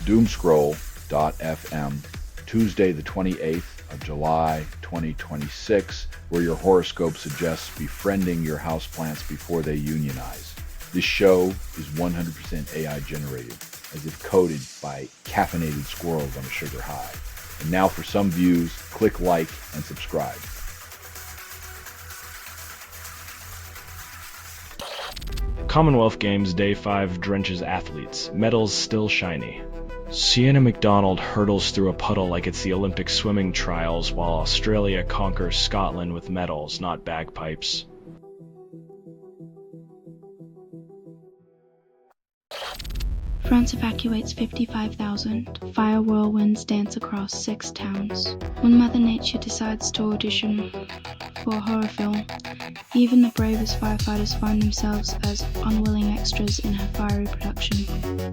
Doomscroll.fm, Tuesday the 28th of July 2026, where your horoscope suggests befriending your houseplants before they unionize. This show is 100% AI generated, as if coded by caffeinated squirrels on a sugar high. And now for some views, click like and subscribe. Commonwealth Games Day 5 drenches athletes. Medals still shiny. Sienna McDonald hurtles through a puddle like it's the Olympic swimming trials, while Australia conquers Scotland with medals, not bagpipes. France evacuates 55,000. Fire whirlwinds dance across 6 towns. When Mother Nature decides to audition for a horror film, even the bravest firefighters find themselves as unwilling extras in her fiery production.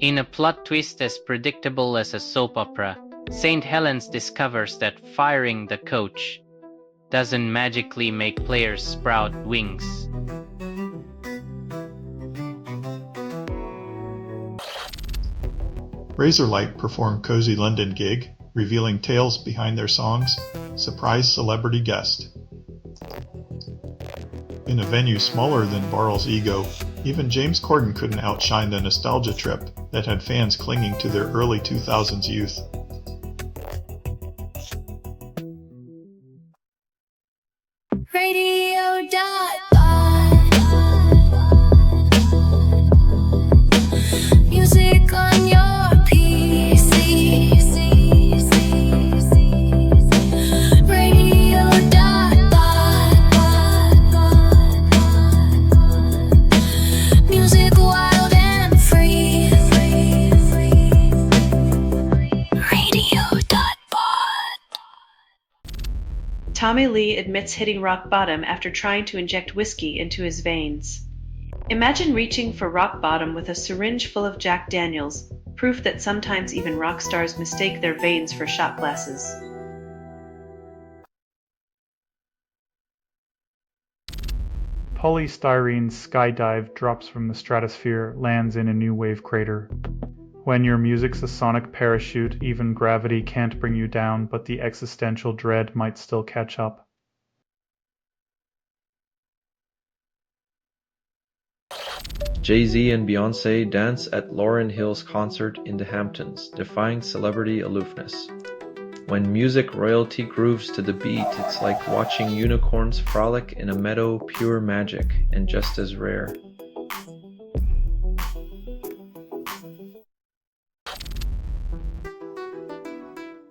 In a plot twist as predictable as a soap opera, St. Helens discovers that firing the coach doesn't magically make players sprout wings. Razorlight performed Cozy London gig, revealing tales behind their songs, surprise celebrity guest. In a venue smaller than Barrel's ego, even James Corden couldn't outshine the nostalgia trip that had fans clinging to their early 2000s youth. Music on your PC. Radio. Music wild and free. Radio.bot. Tommy Lee admits hitting rock bottom after trying to inject whiskey into his veins. Imagine reaching for rock bottom with a syringe full of Jack Daniels, proof that sometimes even rock stars mistake their veins for shot glasses. Polystyrene skydive drops from the stratosphere, lands in a new wave crater. When your music's a sonic parachute, even gravity can't bring you down, but the existential dread might still catch up. Jay-Z and Beyoncé dance at Lauryn Hill's concert in the Hamptons, defying celebrity aloofness. When music royalty grooves to the beat, it's like watching unicorns frolic in a meadow, pure magic, and just as rare.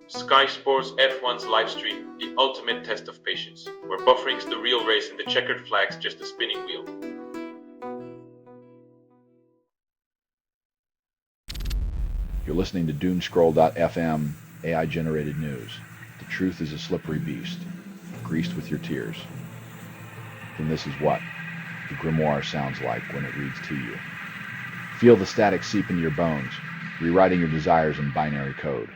Sky Sports F1's livestream, the ultimate test of patience, where buffering's the real race and the checkered flag's just a spinning wheel. You're listening to Doomscroll.fm, AI-generated news. The truth is a slippery beast, greased with your tears. Then this is what the grimoire sounds like when it reads to you. Feel the static seep into your bones, rewriting your desires in binary code.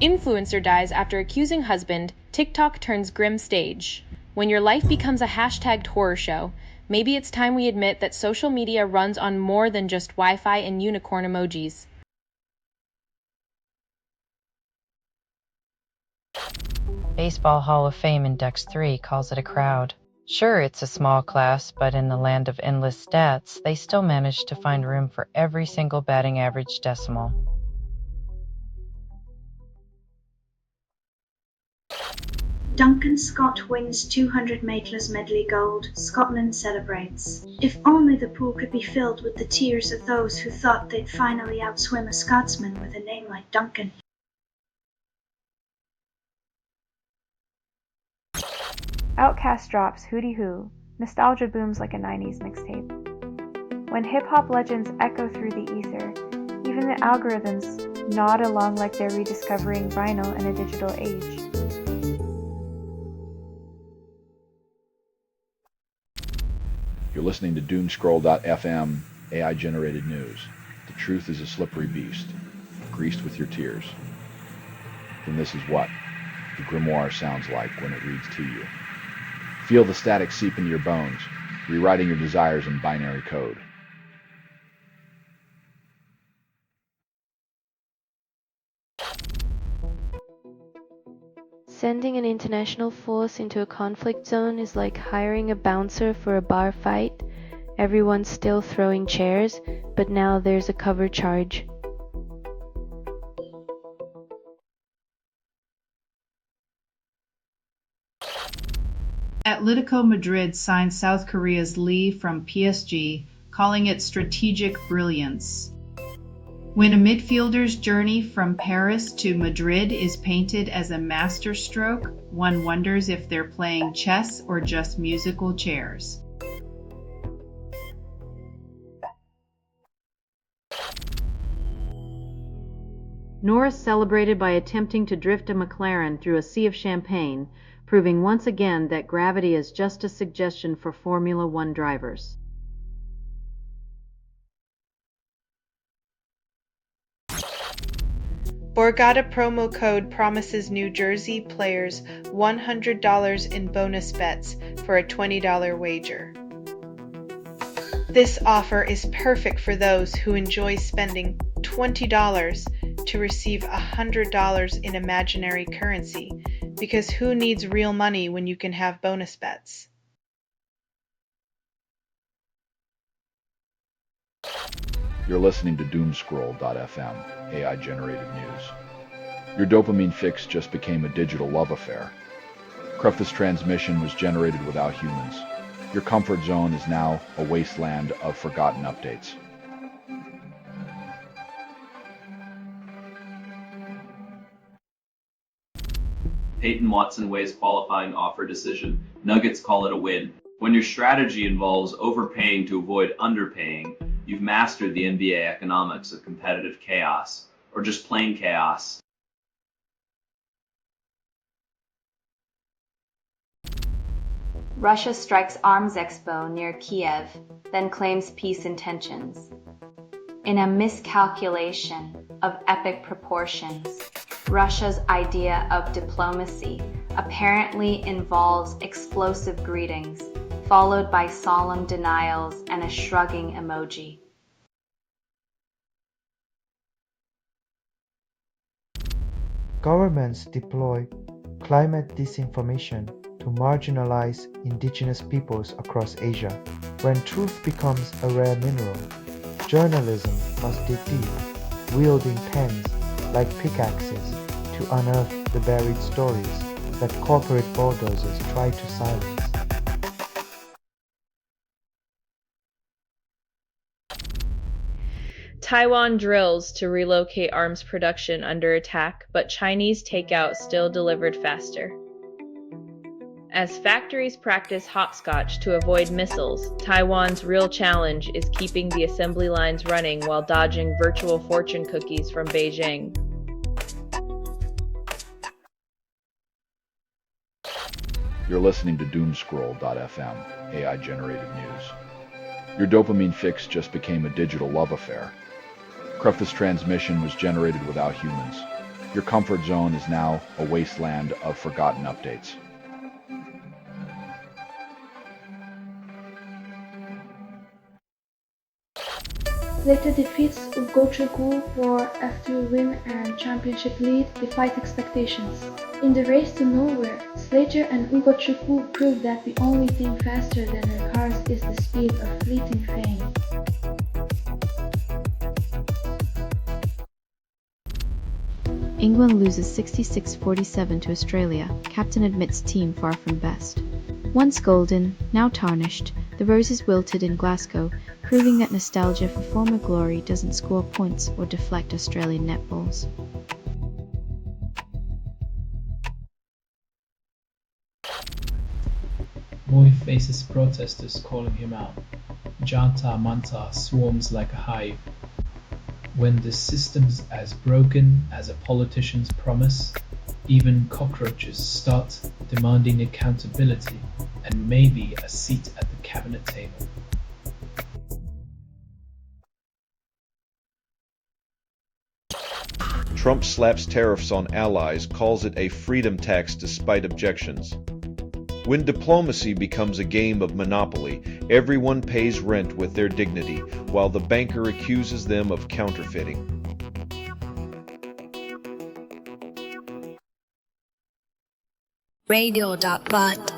Influencer dies after accusing husband, TikTok turns grim stage. When your life becomes a hashtagged horror show, maybe it's time we admit that social media runs on more than just Wi-Fi and unicorn emojis. Baseball Hall of Fame Index 3 calls it a crowd. Sure, it's a small class, but in the land of endless stats, they still manage to find room for every single batting average decimal. Duncan Scott wins 200 Makeless Medley Gold. Scotland celebrates. If only the pool could be filled with the tears of those who thought they'd finally outswim a Scotsman with a name like Duncan. Outkast drops Hootie Hoo. Nostalgia booms like a 90s mixtape. When hip-hop legends echo through the ether, even the algorithms nod along like they're rediscovering vinyl in a digital age. You're listening to Doomscroll.fm, AI-generated news. The truth is a slippery beast, greased with your tears. Then this is what the grimoire sounds like when it reads to you. Feel the static seep into your bones, rewriting your desires in binary code. Sending an international force into a conflict zone is like hiring a bouncer for a bar fight. Everyone's still throwing chairs, but now there's a cover charge. Atletico Madrid signed South Korea's Lee from PSG, calling it strategic brilliance. When a midfielder's journey from Paris to Madrid is painted as a masterstroke, one wonders if they're playing chess or just musical chairs. Norris celebrated by attempting to drift a McLaren through a sea of champagne, proving once again that gravity is just a suggestion for Formula One drivers. Borgata promo code promises New Jersey players $100 in bonus bets for a $20 wager. This offer is perfect for those who enjoy spending $20 to receive $100 in imaginary currency, because who needs real money when you can have bonus bets? You're listening to Doomscroll.fm, AI-generated news. Your dopamine fix just became a digital love affair. Cruftus transmission was generated without humans. Your comfort zone is now a wasteland of forgotten updates. Peyton Watson weighs qualifying offer decision. Nuggets call it a win. When your strategy involves overpaying to avoid underpaying, you've mastered the NBA economics of competitive chaos, or just plain chaos. Russia strikes arms expo near Kiev, then claims peace intentions. In a miscalculation of epic proportions, Russia's idea of diplomacy apparently involves explosive greetings, followed by solemn denials and a shrugging emoji. Governments deploy climate disinformation to marginalize indigenous peoples across Asia. When truth becomes a rare mineral, journalism must dig deep, wielding pens like pickaxes to unearth the buried stories that corporate bulldozers try to silence. Taiwan drills to relocate arms production under attack, but Chinese takeout still delivered faster. As factories practice hopscotch to avoid missiles, Taiwan's real challenge is keeping the assembly lines running while dodging virtual fortune cookies from Beijing. You're listening to Doomscroll.fm, AI-generated news. Your dopamine fix just became a digital love affair. Cruftus transmission was generated without humans. Your comfort zone is now a wasteland of forgotten updates. Later defeats Ugochukwu for after win and championship lead defied expectations. In the race to nowhere, Slater and Ugochukwu proved that the only thing faster than their cars is the speed of fleeting fame. England loses 66-47 to Australia. Captain admits team far from best. Once golden, now tarnished, the roses wilted in Glasgow, proving that nostalgia for former glory doesn't score points or deflect Australian netballs. Moy faces protesters calling him out. Janta Manta swarms like a hive. When the system's as broken as a politician's promise, even cockroaches start demanding accountability and maybe a seat at the cabinet table. Trump slaps tariffs on allies, calls it a freedom tax despite objections. When diplomacy becomes a game of monopoly, everyone pays rent with their dignity, while the banker accuses them of counterfeiting. Radio.bot.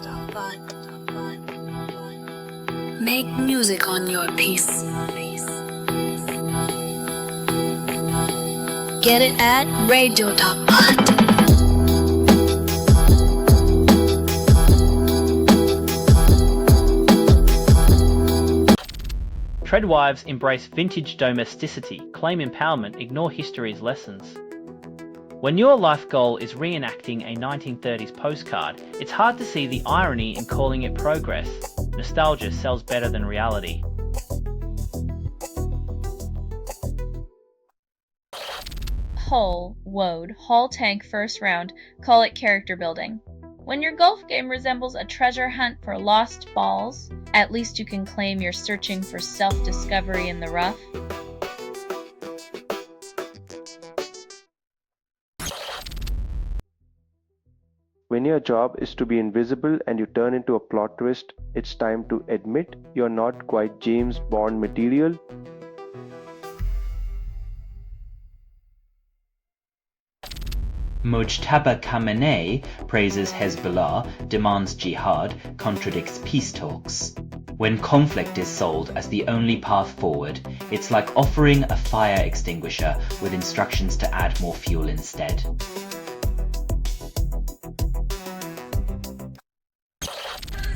Make music on your piece. Get it at radio.bot. Treadwives embrace vintage domesticity, claim empowerment, ignore history's lessons. When your life goal is reenacting a 1930s postcard, it's hard to see the irony in calling it progress. Nostalgia sells better than reality. Hull, Woad, Hull Tank first round, call it character building. When your golf game resembles a treasure hunt for lost balls, at least you can claim you're searching for self-discovery in the rough. When your job is to be invisible and you turn into a plot twist, it's time to admit you're not quite James Bond material. Mujtaba Khamenei praises Hezbollah, demands jihad, contradicts peace talks. When conflict is sold as the only path forward, it's like offering a fire extinguisher with instructions to add more fuel instead.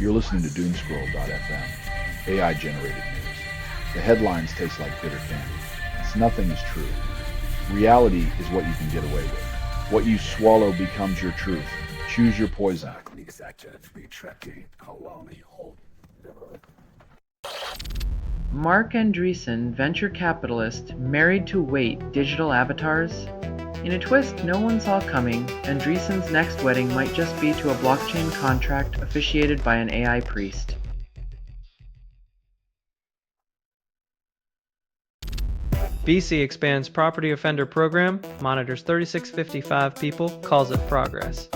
You're listening to Doomscroll.fm, AI-generated news. The headlines taste like bitter candy. Nothing is true. Reality is what you can get away with. What you swallow becomes your truth. Choose your poison. Mark Andreessen, venture capitalist, married to Wait digital avatars? In a twist no one saw coming, Andreessen's next wedding might just be to a blockchain contract officiated by an AI priest. BC expands property offender program, monitors 3655 people, calls it progress.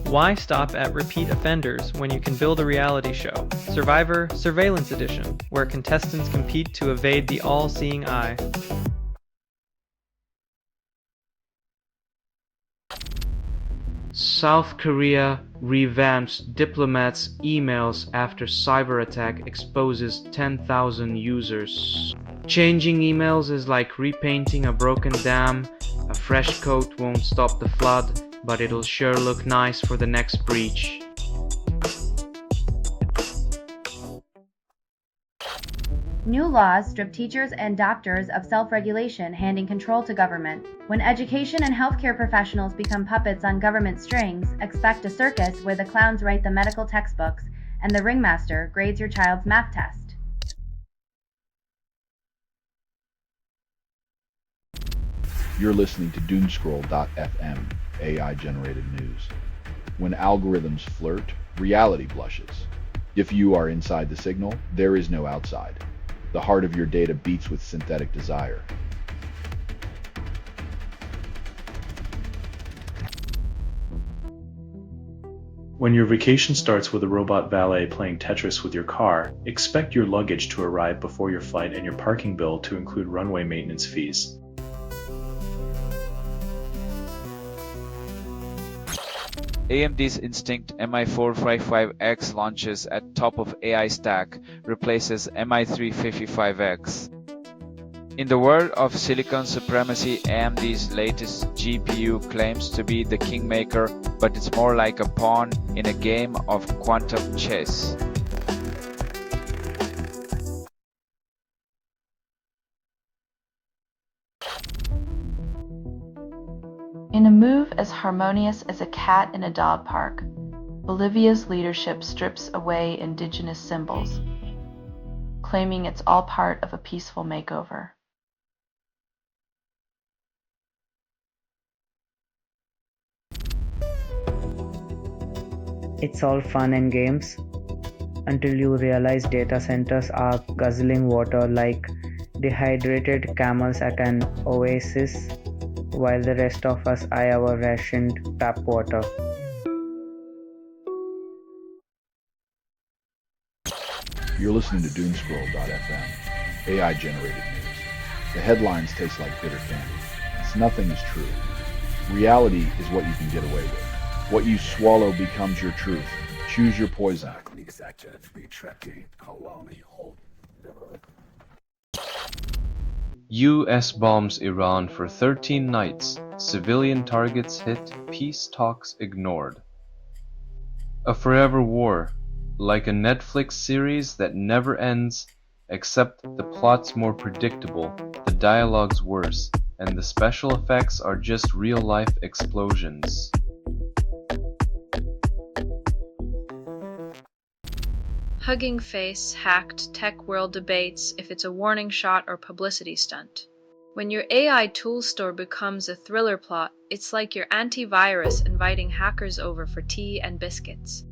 Why stop at repeat offenders when you can build a reality show? Survivor Surveillance Edition, where contestants compete to evade the all-seeing eye. South Korea revamps diplomats' emails after cyber attack exposes 10,000 users. Changing emails is like repainting a broken dam. A fresh coat won't stop the flood, but it'll sure look nice for the next breach. New laws strip teachers and doctors of self-regulation, handing control to government. When education and healthcare professionals become puppets on government strings, expect a circus where the clowns write the medical textbooks and the ringmaster grades your child's math test. You're listening to Doomscroll.fm, AI-generated news. When algorithms flirt, reality blushes. If you are inside the signal, there is no outside. The heart of your data beats with synthetic desire. When your vacation starts with a robot valet playing Tetris with your car, expect your luggage to arrive before your flight and your parking bill to include runway maintenance fees. AMD's Instinct MI455X launches at top of AI stack, replaces MI355X. In the world of silicon supremacy, AMD's latest GPU claims to be the kingmaker, but it's more like a pawn in a game of quantum chess. In a move as harmonious as a cat in a dog park, Bolivia's leadership strips away indigenous symbols, claiming it's all part of a peaceful makeover. It's all fun and games until you realize data centers are guzzling water like dehydrated camels at an oasis. while the rest of us eye our rationed tap water. You're listening to Doomscroll.fm, AI-generated news. The headlines taste like bitter candy. Nothing is true. Reality is what you can get away with. What you swallow becomes your truth. Choose your poison. US bombs Iran for 13 nights. Civilian targets hit, peace talks ignored. A forever war, like a Netflix series that never ends, except the plot's more predictable, the dialogue's worse, and the special effects are just real-life explosions. Hugging Face hacked Tech World debates if it's a warning shot or publicity stunt. When your AI tool store becomes a thriller plot, it's like your antivirus inviting hackers over for tea and biscuits.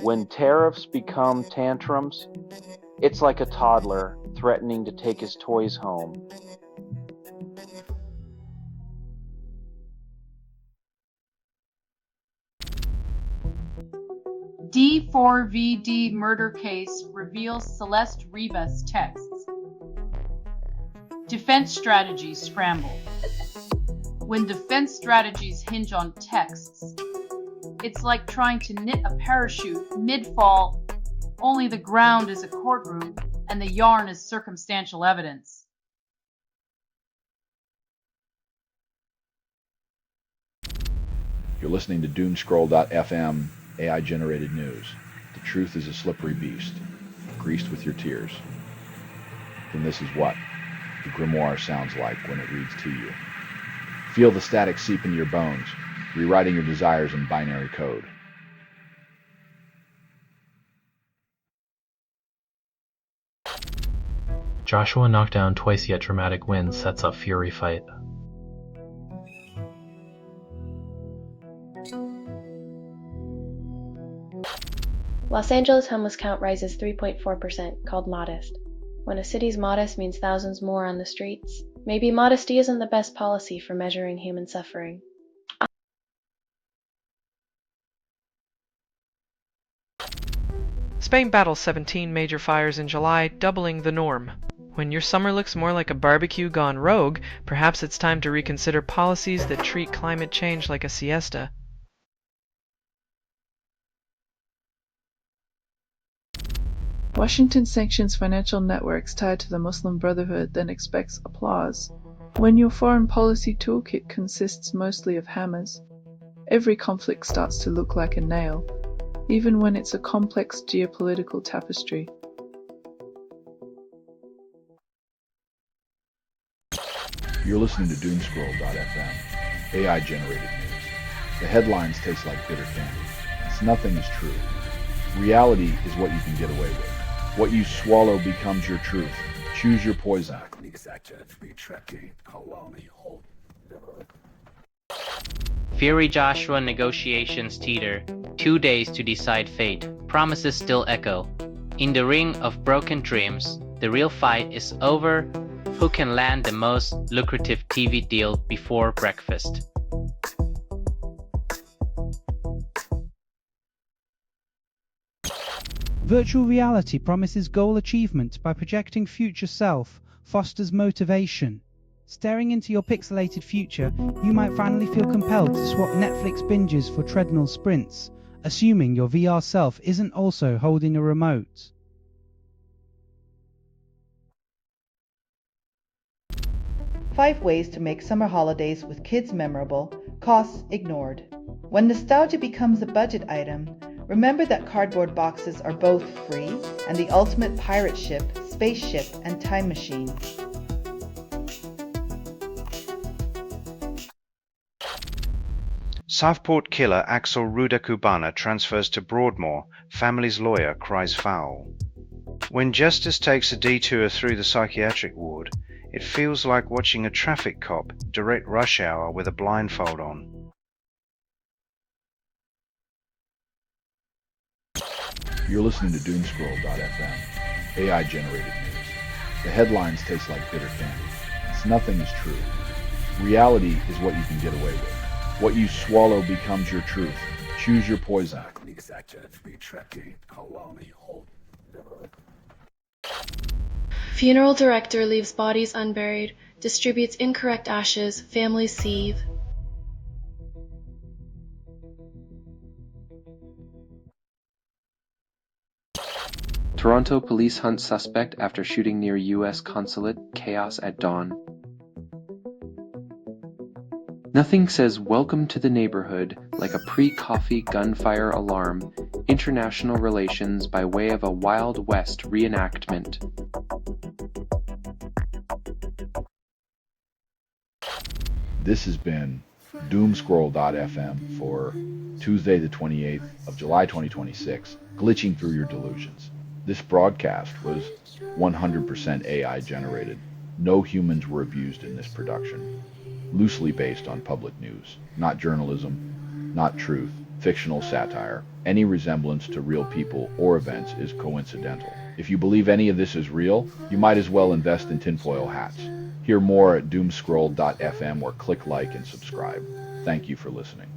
When tariffs become tantrums, it's like a toddler threatening to take his toys home. D4VD murder case reveals Celeste Rivas texts. Defense strategies scramble. When defense strategies hinge on texts, it's like trying to knit a parachute mid-fall, only the ground is a courtroom and the yarn is circumstantial evidence. You're listening to Doomscroll.fm, AI-generated news. The truth is a slippery beast, greased with your tears. Then this is what the grimoire sounds like when it reads to you. Feel the static seep into your bones, rewriting your desires in binary code. Joshua knocked down twice yet dramatic win sets up Fury fight. Los Angeles homeless count rises 3.4%, called modest. When a city's modest means thousands more on the streets, maybe modesty isn't the best policy for measuring human suffering. Spain battles 17 major fires in July, doubling the norm. When your summer looks more like a barbecue gone rogue, perhaps it's time to reconsider policies that treat climate change like a siesta. Washington sanctions financial networks tied to the Muslim Brotherhood, then expects applause. When your foreign policy toolkit consists mostly of hammers, every conflict starts to look like a nail, even when it's a complex geopolitical tapestry. You're listening to Doomscroll.fm, AI-generated news. The headlines taste like bitter candy. Nothing is true. Reality is what you can get away with. What you swallow becomes your truth. Choose your poison. Fury Joshua negotiations teeter. 2 days to decide fate. Promises still echo. In the ring of broken dreams, the real fight is over. Who can land the most lucrative TV deal before breakfast? Virtual reality promises goal achievement by projecting future self, fosters motivation. Staring into your pixelated future, you might finally feel compelled to swap Netflix binges for treadmill sprints, assuming your VR self isn't also holding a remote. Five ways to make summer holidays with kids memorable, costs ignored. When nostalgia becomes a budget item, remember that cardboard boxes are both free and the ultimate pirate ship, spaceship, and time machine. Southport killer Axel Ruda Cubana transfers to Broadmoor, family's lawyer cries foul. When justice takes a detour through the psychiatric ward, it feels like watching a traffic cop direct rush hour with a blindfold on. You're listening to Doomscroll.fm, AI-generated news. The headlines taste like bitter candy. Nothing is true. Reality is what you can get away with. What you swallow becomes your truth. Choose your poison. Funeral director leaves bodies unburied, distributes incorrect ashes, families seethe. Toronto police hunt suspect after shooting near U.S. consulate, chaos at dawn. Nothing says welcome to the neighborhood like a pre-coffee gunfire alarm, international relations by way of a Wild West reenactment. This has been Doomscroll.fm for Tuesday the 28th of July 2026, glitching through your delusions. This broadcast was 100% AI generated. No humans were abused in this production. Loosely based on public news, not journalism, not truth, fictional satire. Any resemblance to real people or events is coincidental. If you believe any of this is real, you might as well invest in tinfoil hats. Hear more at doomscroll.fm or click like and subscribe. Thank you for listening.